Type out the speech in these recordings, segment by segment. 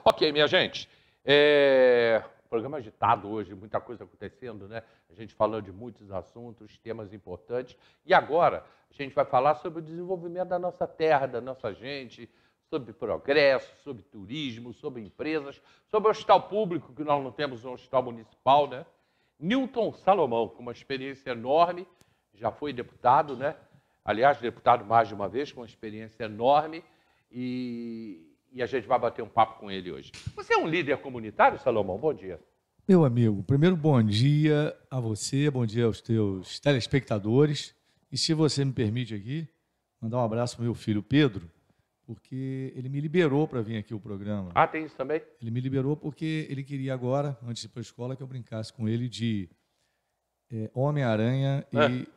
Ok, minha gente. Programa agitado hoje, muita coisa acontecendo, né? A gente falando de muitos assuntos, temas importantes. E agora a gente vai falar sobre o desenvolvimento da nossa terra, da nossa gente, sobre progresso, sobre turismo, sobre empresas, sobre o hospital público, que nós não temos um hospital municipal, né? Newton Salomão, com uma experiência enorme, já foi deputado, né? Aliás, deputado mais de uma vez, com uma experiência enorme. E a gente vai bater um papo com ele hoje. Você é um líder comunitário, Salomão? Bom dia. Meu amigo, primeiro bom dia a você, bom dia aos teus telespectadores. E se você me permite aqui, mandar um abraço para o meu filho Pedro, porque ele me liberou para vir aqui ao programa. Ah, tem isso também? Ele me liberou porque ele queria agora, antes de ir para a escola, que eu brincasse com ele de Homem-Aranha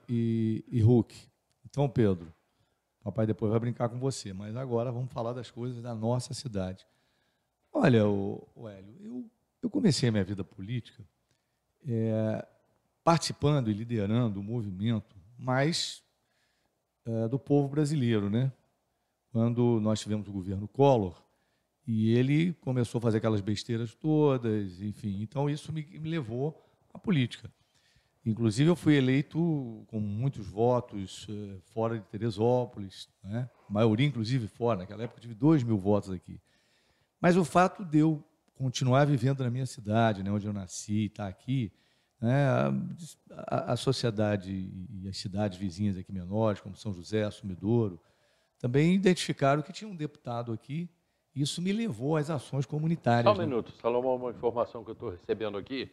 e Hulk. Então, Pedro, papai depois vai brincar com você, mas agora vamos falar das coisas da nossa cidade. Olha, Hélio, eu comecei a minha vida política participando e liderando o movimento mais do povo brasileiro, né? Quando nós tivemos o governo Collor, e ele começou a fazer aquelas besteiras todas, enfim. Então, isso me levou à política. Inclusive, eu fui eleito com muitos votos fora de Teresópolis, né? A maioria, inclusive, fora. Naquela época, eu tive 2.000 votos aqui. Mas o fato de eu continuar vivendo na minha cidade, né, onde eu nasci, estar aqui, né, a sociedade e as cidades vizinhas aqui menores, como São José, Sumidouro, também identificaram que tinha um deputado aqui. Isso me levou às ações comunitárias. Só um minuto, Salomão, uma informação que eu estou recebendo aqui.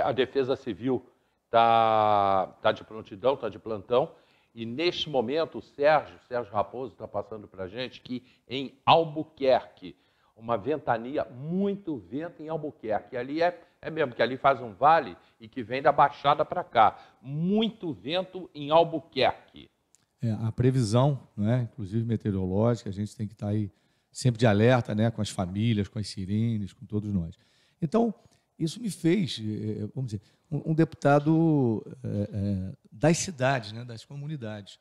A Defesa Civil está de prontidão, está de plantão, e neste momento o Sérgio Raposo está passando para a gente que em Albuquerque, uma ventania, muito vento em Albuquerque. Ali é mesmo, que ali faz um vale e que vem da Baixada para cá. Muito vento em Albuquerque. A previsão, né, inclusive meteorológica, a gente tem que estar aí sempre de alerta, né, com as famílias, com as sirenes, com todos nós. Então, isso me fez, vamos dizer, um deputado das cidades, né, das comunidades.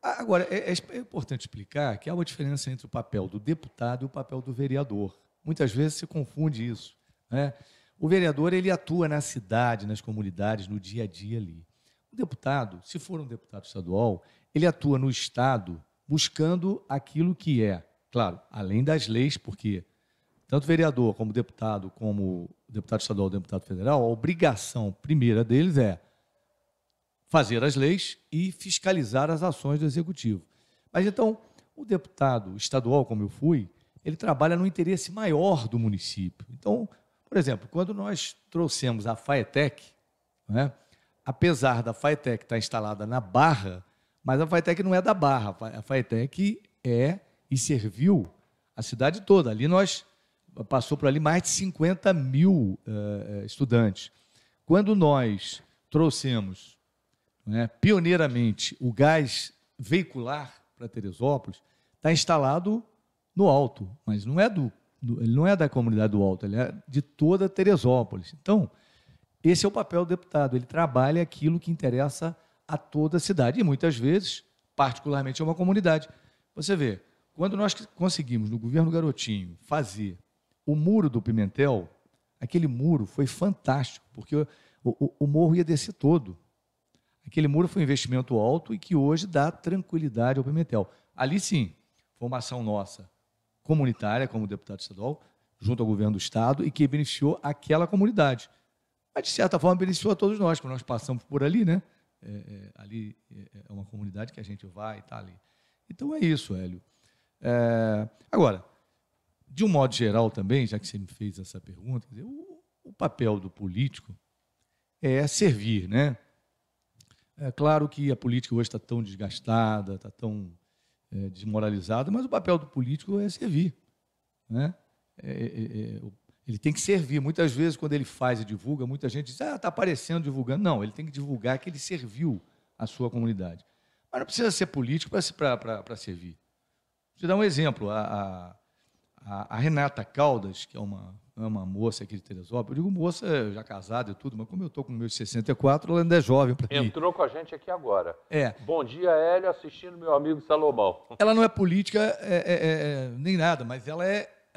Agora, é importante explicar que há uma diferença entre o papel do deputado e o papel do vereador. Muitas vezes se confunde isso, né? O vereador, ele atua na cidade, nas comunidades, no dia a dia ali. O deputado, se for um deputado estadual, ele atua no Estado buscando aquilo que é, claro, além das leis, porque tanto vereador como deputado estadual, deputado federal, a obrigação primeira deles é fazer as leis e fiscalizar as ações do executivo. Mas então, o deputado estadual, como eu fui, ele trabalha no interesse maior do município. Então, por exemplo, quando nós trouxemos a Faetec, né, apesar da Faetec estar instalada na Barra, mas a Faetec não é da Barra, a Faetec e serviu a cidade toda. Ali passou por ali mais de 50 mil estudantes. Quando nós trouxemos, né, pioneiramente o gás veicular para Teresópolis, está instalado no Alto, mas não é ele não é da comunidade do Alto, ele é de toda Teresópolis. Então, esse é o papel do deputado, ele trabalha aquilo que interessa a toda a cidade, e muitas vezes, particularmente, a uma comunidade. Você vê, quando nós conseguimos, no governo Garotinho, fazer o muro do Pimentel, aquele muro foi fantástico, porque o morro ia descer todo. Aquele muro foi um investimento alto e que hoje dá tranquilidade ao Pimentel. Ali sim, foi uma ação nossa, comunitária, como deputado estadual, junto ao governo do Estado, e que beneficiou aquela comunidade. Mas, de certa forma, beneficiou a todos nós, quando nós passamos por ali, né? Ali é uma comunidade que a gente vai e está ali. Então, é isso, Hélio. Agora, de um modo geral também, já que você me fez essa pergunta, quer dizer, o papel do político é servir, né? É claro que a política hoje está tão desgastada, está tão desmoralizada, mas o papel do político é servir, né? Ele tem que servir. Muitas vezes, quando ele faz e divulga, muita gente diz, está aparecendo, divulgando. Não, ele tem que divulgar que ele serviu a sua comunidade. Mas não precisa ser político para servir. Vou te dar um exemplo. A Renata Caldas, que é uma moça aqui de Teresópolis, eu digo moça já casada e tudo, mas como eu estou com meus 64, ela ainda é jovem para mim. Entrou com a gente aqui agora. Bom dia, Hélio, assistindo meu amigo Salomão. Ela não é política nem nada, mas ela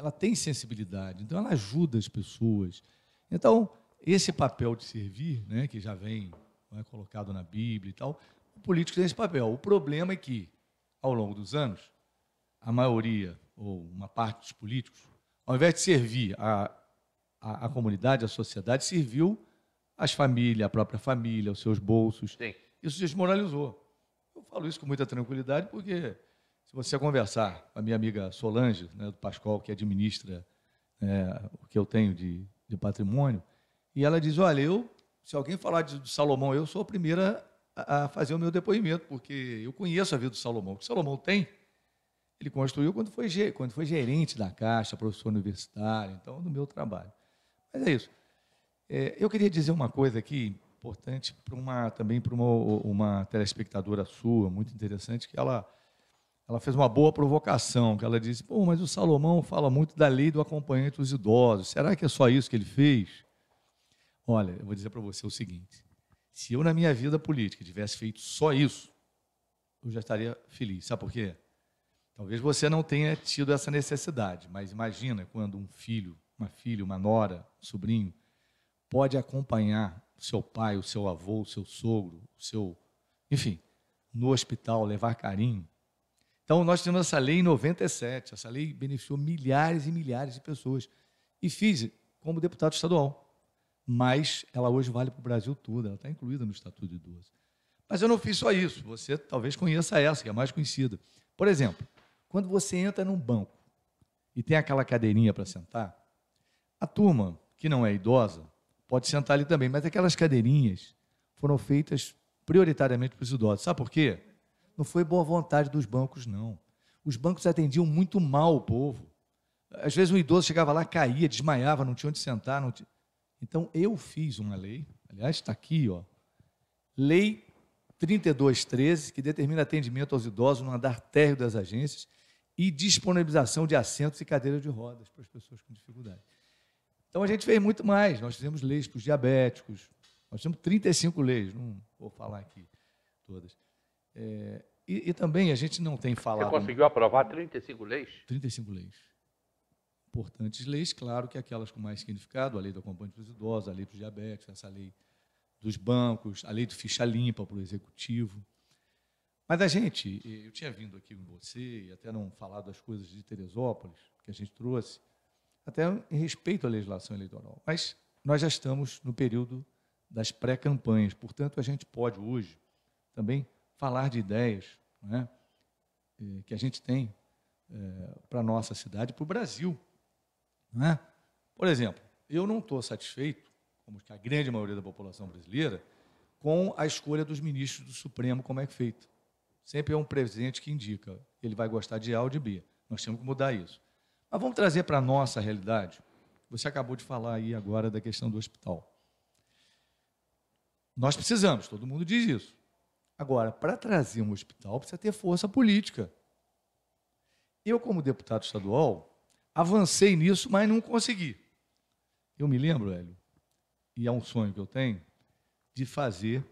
ela tem sensibilidade, então ela ajuda as pessoas. Então, esse papel de servir, né, que já vem, não é, colocado na Bíblia e tal, o político tem esse papel. O problema é que, ao longo dos anos, a maioria, ou uma parte dos políticos, ao invés de servir a comunidade, a sociedade, serviu as famílias, a própria família, os seus bolsos. Sim. Isso desmoralizou. Eu falo isso com muita tranquilidade, porque se você conversar com a minha amiga Solange, né, do Pascoal, que administra o que eu tenho de patrimônio, e ela diz, olha, se alguém falar de Salomão, eu sou a primeira a fazer o meu depoimento, porque eu conheço a vida do Salomão. O que Salomão tem, ele construiu quando foi gerente da Caixa, professor universitário, então, no meu trabalho. Mas é isso. Eu queria dizer uma coisa aqui, importante, também para uma telespectadora sua, muito interessante, que ela fez uma boa provocação, que ela disse, pô, mas o Salomão fala muito da lei do acompanhante dos idosos, será que é só isso que ele fez? Olha, eu vou dizer para você o seguinte, se eu na minha vida política tivesse feito só isso, eu já estaria feliz, sabe por quê? Talvez você não tenha tido essa necessidade, mas imagina quando um filho, uma filha, uma nora, um sobrinho, pode acompanhar o seu pai, o seu avô, o seu sogro, enfim, no hospital, levar carinho. Então, nós temos essa lei em 97, essa lei beneficiou milhares e milhares de pessoas. E fiz como deputado estadual. Mas ela hoje vale para o Brasil todo, ela está incluída no Estatuto do Idoso. Mas eu não fiz só isso, você talvez conheça essa, que é a mais conhecida. Por exemplo, quando você entra num banco e tem aquela cadeirinha para sentar, a turma que não é idosa pode sentar ali também, mas aquelas cadeirinhas foram feitas prioritariamente para os idosos. Sabe por quê? Não foi boa vontade dos bancos, não. Os bancos atendiam muito mal o povo. Às vezes um idoso chegava lá, caía, desmaiava, não tinha onde sentar. Então, eu fiz uma lei, aliás, está aqui, ó, Lei 3213, que determina atendimento aos idosos no andar térreo das agências e disponibilização de assentos e cadeiras de rodas para as pessoas com dificuldade. Então, a gente fez muito mais. Nós fizemos leis para os diabéticos. Nós temos 35 leis, não vou falar aqui todas. E também a gente não tem falado... Você conseguiu aprovar 35 leis? 35 leis. Importantes leis, claro que aquelas com mais significado, a lei do acompanhamento dos idosos, a lei para os diabéticos, essa lei dos bancos, a lei do ficha limpa para o executivo. Mas eu tinha vindo aqui com você, e até não falar das coisas de Teresópolis, que a gente trouxe, até em respeito à legislação eleitoral. Mas nós já estamos no período das pré-campanhas, portanto, a gente pode hoje também falar de ideias, né, que a gente tem para a nossa cidade, para o Brasil. Né? Por exemplo, eu não estou satisfeito, como que a grande maioria da população brasileira, com a escolha dos ministros do Supremo, como é que é feito. Sempre é um presidente que indica, ele vai gostar de A ou de B. Nós temos que mudar isso. Mas vamos trazer para a nossa realidade. Você acabou de falar aí agora da questão do hospital. Nós precisamos, todo mundo diz isso. Agora, para trazer um hospital, precisa ter força política. Eu, como deputado estadual, avancei nisso, mas não consegui. Eu me lembro, Hélio, e é um sonho que eu tenho, de fazer,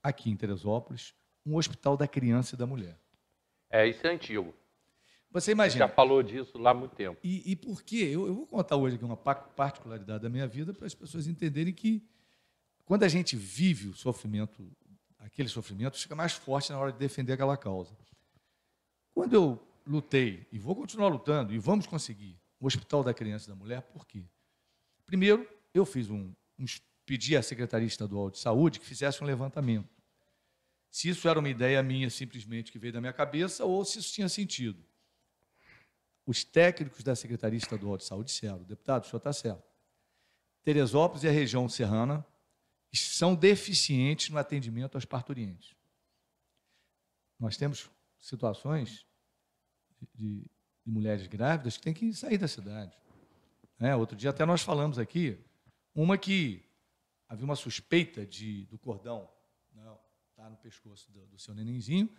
aqui em Teresópolis, um hospital da criança e da mulher. Isso é antigo. Você imagina. Você já falou disso lá há muito tempo. E por quê? Eu vou contar hoje aqui uma particularidade da minha vida para as pessoas entenderem que, quando a gente vive o sofrimento, aquele sofrimento, fica mais forte na hora de defender aquela causa. Quando eu lutei, e vou continuar lutando, e vamos conseguir, o Hospital da Criança e da Mulher, por quê? Primeiro, eu fiz pedi à Secretaria Estadual de Saúde que fizesse um levantamento. Se isso era uma ideia minha, simplesmente, que veio da minha cabeça, ou se isso tinha sentido. Os técnicos da Secretaria Estadual de Saúde disseram, deputado, o senhor está certo. Teresópolis e a região serrana são deficientes no atendimento aos parturientes. Nós temos situações de mulheres grávidas que têm que sair da cidade. Outro dia até nós falamos aqui, uma que havia uma suspeita do cordão tá no pescoço do seu nenenzinho,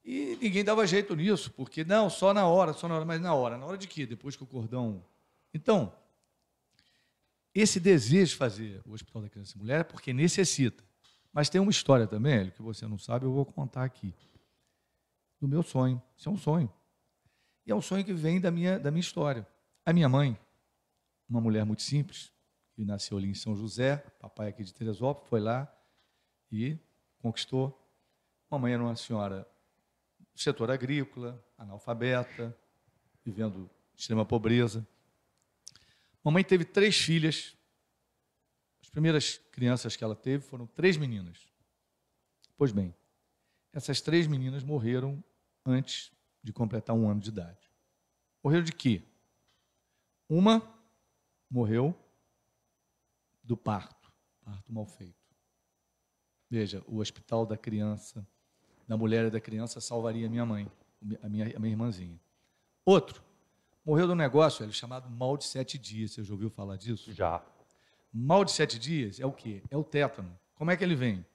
e ninguém dava jeito nisso, porque não, só na hora, mas na hora de quê? Depois que o cordão... Então, esse desejo de fazer o Hospital da Criança e Mulher é porque necessita. Mas tem uma história também, Hélio, que você não sabe, eu vou contar aqui. Do meu sonho. Isso é um sonho. E é um sonho que vem da minha história. A minha mãe, uma mulher muito simples, que nasceu ali em São José, papai aqui de Teresópolis, foi lá e conquistou. Mamãe era uma senhora do setor agrícola, analfabeta, vivendo extrema pobreza. Mamãe teve 3 filhas. As primeiras crianças que ela teve foram 3 meninas. Pois bem, essas 3 meninas morreram antes de completar 1 ano de idade. Morreram de quê? Uma morreu do parto mal feito. Veja, o hospital da criança, da mulher e da criança salvaria a minha mãe, a minha irmãzinha. Outro morreu de um negócio chamado mal de 7 dias. Você já ouviu falar disso? Já. Mal de 7 dias é o quê? É o tétano. Como é que ele vem?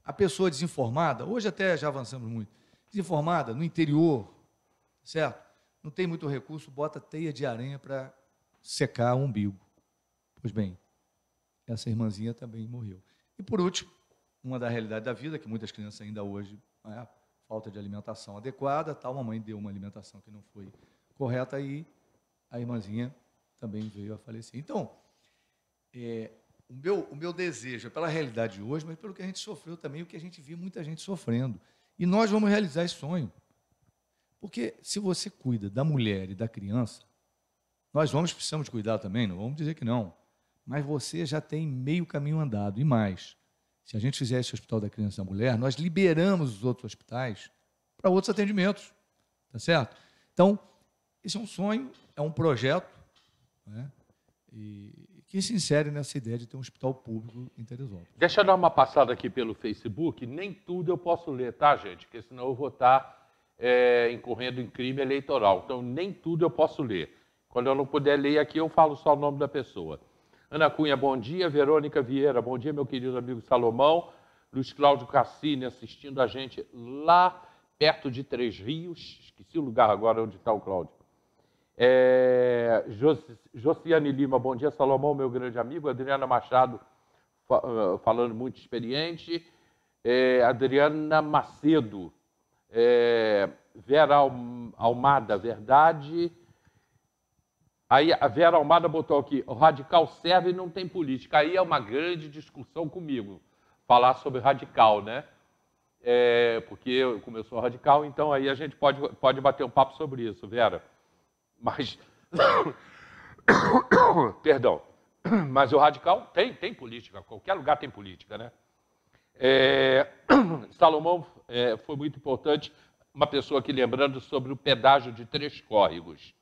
A pessoa desinformada, hoje até já avançamos muito, desinformada, no interior, certo? Não tem muito recurso, bota teia de aranha para secar o umbigo. Pois bem, essa irmãzinha também morreu. E, por último, uma da realidade da vida, que muitas crianças ainda hoje, falta de alimentação adequada, tal, mamãe deu uma alimentação que não foi correta e a irmãzinha também veio a falecer. Então, o meu desejo é pela realidade de hoje, mas pelo que a gente sofreu também, o que a gente viu muita gente sofrendo. E nós vamos realizar esse sonho. Porque se você cuida da mulher e da criança, nós precisamos cuidar também, não vamos dizer que não, mas você já tem meio caminho andado. E mais, se a gente fizer esse Hospital da Criança e da Mulher, nós liberamos os outros hospitais para outros atendimentos, tá certo? Então, esse é um sonho, é um projeto, né? E que se insere nessa ideia de ter um hospital público em Teresópolis. Deixa eu dar uma passada aqui pelo Facebook. Nem tudo eu posso ler, tá, gente? Porque senão eu vou estar incorrendo em crime eleitoral. Então, nem tudo eu posso ler. Quando eu não puder ler aqui, eu falo só o nome da pessoa. Ana Cunha, bom dia. Verônica Vieira, bom dia, meu querido amigo Salomão. Luiz Cláudio Cassini assistindo a gente lá perto de Três Rios. Esqueci o lugar agora onde está o Cláudio. Josiane Lima, bom dia, Salomão, meu grande amigo. Adriana Machado, falando muito experiente. Adriana Macedo. Vera Almada, verdade. Aí a Vera Almada botou aqui, o radical serve e não tem política. Aí é uma grande discussão comigo, falar sobre radical, né? Porque como eu sou radical, então aí a gente pode bater um papo sobre isso, Vera. Mas, perdão, mas o radical tem política, qualquer lugar tem política, né? Salomão foi muito importante, uma pessoa aqui lembrando sobre o pedágio de Três Córregos.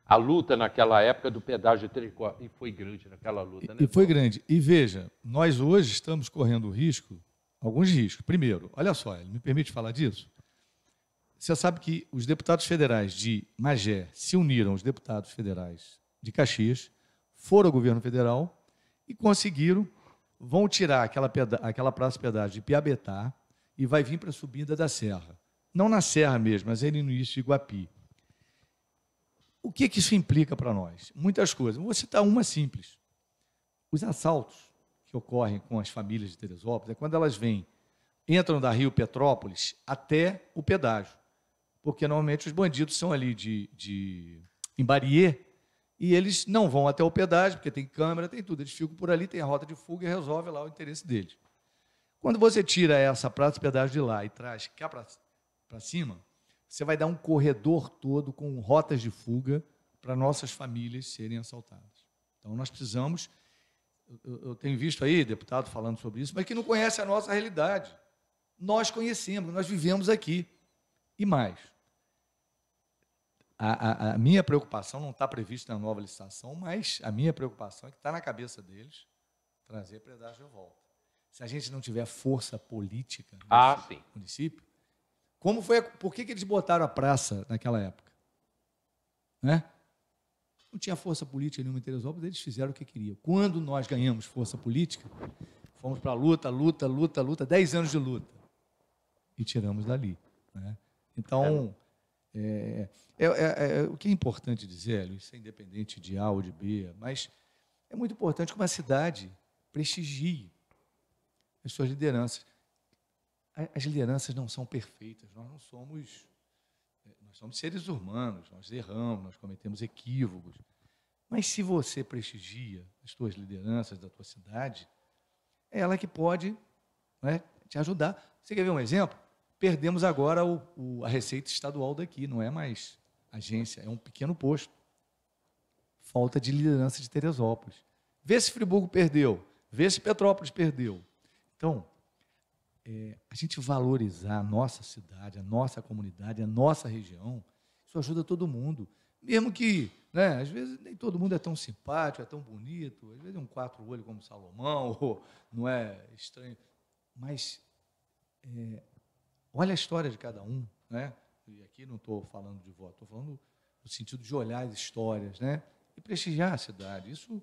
A luta naquela época do pedágio de Três Córregos, e foi grande naquela luta, né? E foi grande. E veja, nós hoje estamos correndo alguns riscos. Primeiro, olha só, ele me permite falar disso? Você sabe que os deputados federais de Magé se uniram aos deputados federais de Caxias, foram ao governo federal e vão tirar aquela praça de pedágio de Piabetá e vai vir para a subida da Serra. Não na Serra mesmo, mas ali no início de Iguapi. O que isso implica para nós? Muitas coisas. Vou citar uma simples. Os assaltos que ocorrem com as famílias de Teresópolis é quando elas entram da Rio Petrópolis até o pedágio. Porque normalmente os bandidos são ali em Barier e eles não vão até o pedágio, porque tem câmera, tem tudo. Eles ficam por ali, tem a rota de fuga e resolve lá o interesse deles. Quando você tira essa praça de pedágio de lá e traz cá para cima, você vai dar um corredor todo com rotas de fuga para nossas famílias serem assaltadas. Então, nós precisamos... Eu tenho visto aí deputado falando sobre isso, mas que não conhece a nossa realidade. Nós conhecemos, nós vivemos aqui. E mais, a minha preocupação não está prevista na nova licitação, mas a minha preocupação é que está na cabeça deles trazer pedágio de volta. Se a gente não tiver força política nesse município, por que eles botaram a praça naquela época? Né? Não tinha força política nenhuma em Teresópolis, eles fizeram o que queriam. Quando nós ganhamos força política, fomos para a luta, 10 anos de luta, e tiramos dali. Né? Então, o que é importante dizer, isso é independente de A ou de B, mas é muito importante que uma cidade prestigie as suas lideranças. As lideranças não são perfeitas, nós nós somos seres humanos, nós erramos, nós cometemos equívocos. Mas se você prestigia as tuas lideranças da tua cidade, é ela que pode, né, te ajudar. Você quer ver um exemplo? Perdemos agora a Receita Estadual daqui, não é mais agência, é um pequeno posto. Falta de liderança de Teresópolis. Vê se Friburgo perdeu, vê se Petrópolis perdeu. Então, a gente valorizar a nossa cidade, a nossa comunidade, a nossa região, isso ajuda todo mundo. Mesmo que, né, às vezes, nem todo mundo é tão simpático, é tão bonito, às vezes é um quatro-olho como Salomão, ou não é estranho. Mas olha a história de cada um, né? E aqui não estou falando de voto, estou falando no sentido de olhar as histórias, né? E prestigiar a cidade. Isso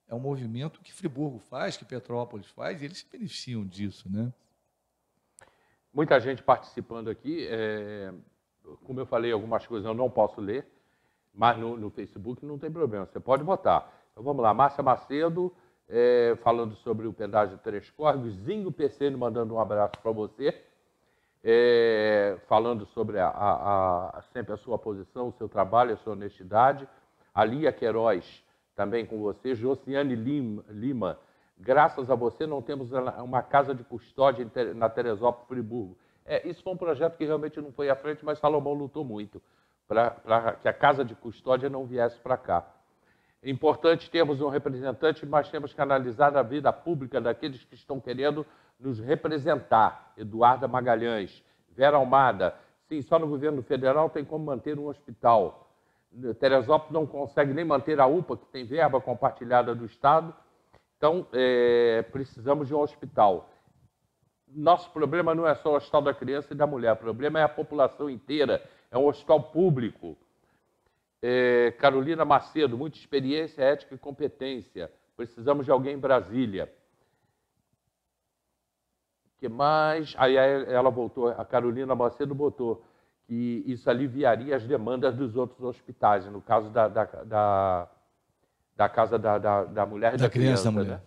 é um movimento que Friburgo faz, que Petrópolis faz, e eles se beneficiam disso, né? Muita gente participando aqui. Como eu falei, algumas coisas eu não posso ler, mas no Facebook não tem problema, você pode votar. Então vamos lá, Márcia Macedo, falando sobre o pedágio de Três Córregos, Zinho PCN mandando um abraço para você, falando sobre sempre a sua posição, o seu trabalho, a sua honestidade. A Lia Queiroz, também com você. Josiane Lima, graças a você não temos uma casa de custódia na Teresópolis, Friburgo. Isso foi um projeto que realmente não foi à frente, mas Salomão lutou muito para que a casa de custódia não viesse para cá. É importante termos um representante, mas temos que analisar a vida pública daqueles que estão querendo nos representar. Eduarda Magalhães, Vera Almada, sim, só no governo federal tem como manter um hospital. Teresópolis não consegue nem manter a UPA, que tem verba compartilhada do Estado. Então, precisamos de um hospital. Nosso problema não é só o hospital da criança e da mulher, o problema é a população inteira, é um hospital público. Carolina Macedo, muita experiência, ética e competência. Precisamos de alguém em Brasília. O que mais? Aí ela voltou, a Carolina Macedo botou que isso aliviaria as demandas dos outros hospitais, no caso da Casa da Mulher e da Criança, da mulher. né?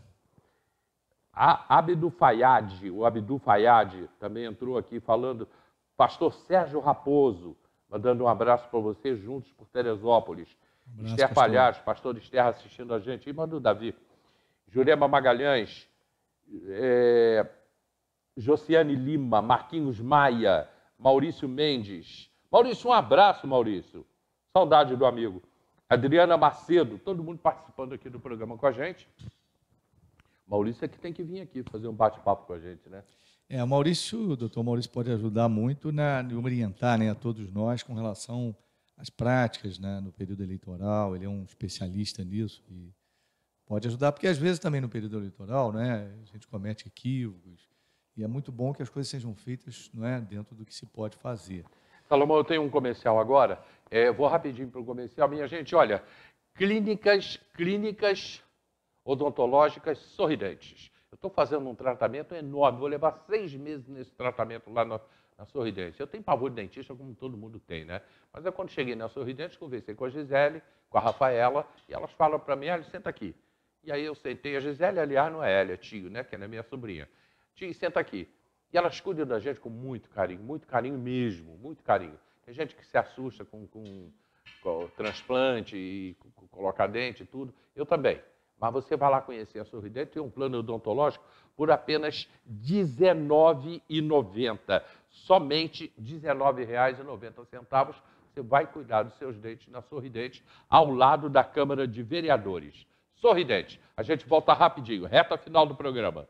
A Abdu Fayad, o Abdu Fayad também entrou aqui falando, pastor Sérgio Raposo, mandando um abraço para você, juntos por Teresópolis. Esther Palhares, pastor Esther assistindo a gente. E manda o Davi. Jurema Magalhães, Josiane Lima, Marquinhos Maia, Maurício Mendes. Maurício, um abraço, Maurício. Saudade do amigo. Adriana Macedo, todo mundo participando aqui do programa com a gente. Maurício é que tem que vir aqui fazer um bate-papo com a gente, né? O doutor Maurício pode ajudar muito em orientar, né, a todos nós com relação às práticas, né, no período eleitoral. Ele é um especialista nisso e pode ajudar, porque às vezes também no período eleitoral, né, a gente comete equívocos e é muito bom que as coisas sejam feitas, não é, dentro do que se pode fazer. Salomão, eu tenho um comercial agora, vou rapidinho para o comercial. Minha gente, olha, clínicas odontológicas Sorridentes. Eu estou fazendo um tratamento enorme, vou levar 6 meses nesse tratamento lá na Sorridentes. Eu tenho pavor de dentista, como todo mundo tem, né? Mas quando cheguei na Sorridentes, conversei com a Gisele, com a Rafaela, e elas falam para mim, senta aqui. E aí eu sentei, a Gisele, aliás, não é ela, é tio, né? Que é minha sobrinha. Tio, senta aqui. E elas cuidam da gente com muito carinho mesmo, muito carinho. Tem gente que se assusta com transplante e colocar dente e tudo. Eu também. Mas você vai lá conhecer a Sorridente, tem um plano odontológico por apenas R$19,90. Somente R$19,90. Você vai cuidar dos seus dentes na Sorridente, ao lado da Câmara de Vereadores. Sorridente. A gente volta rapidinho, reta final do programa.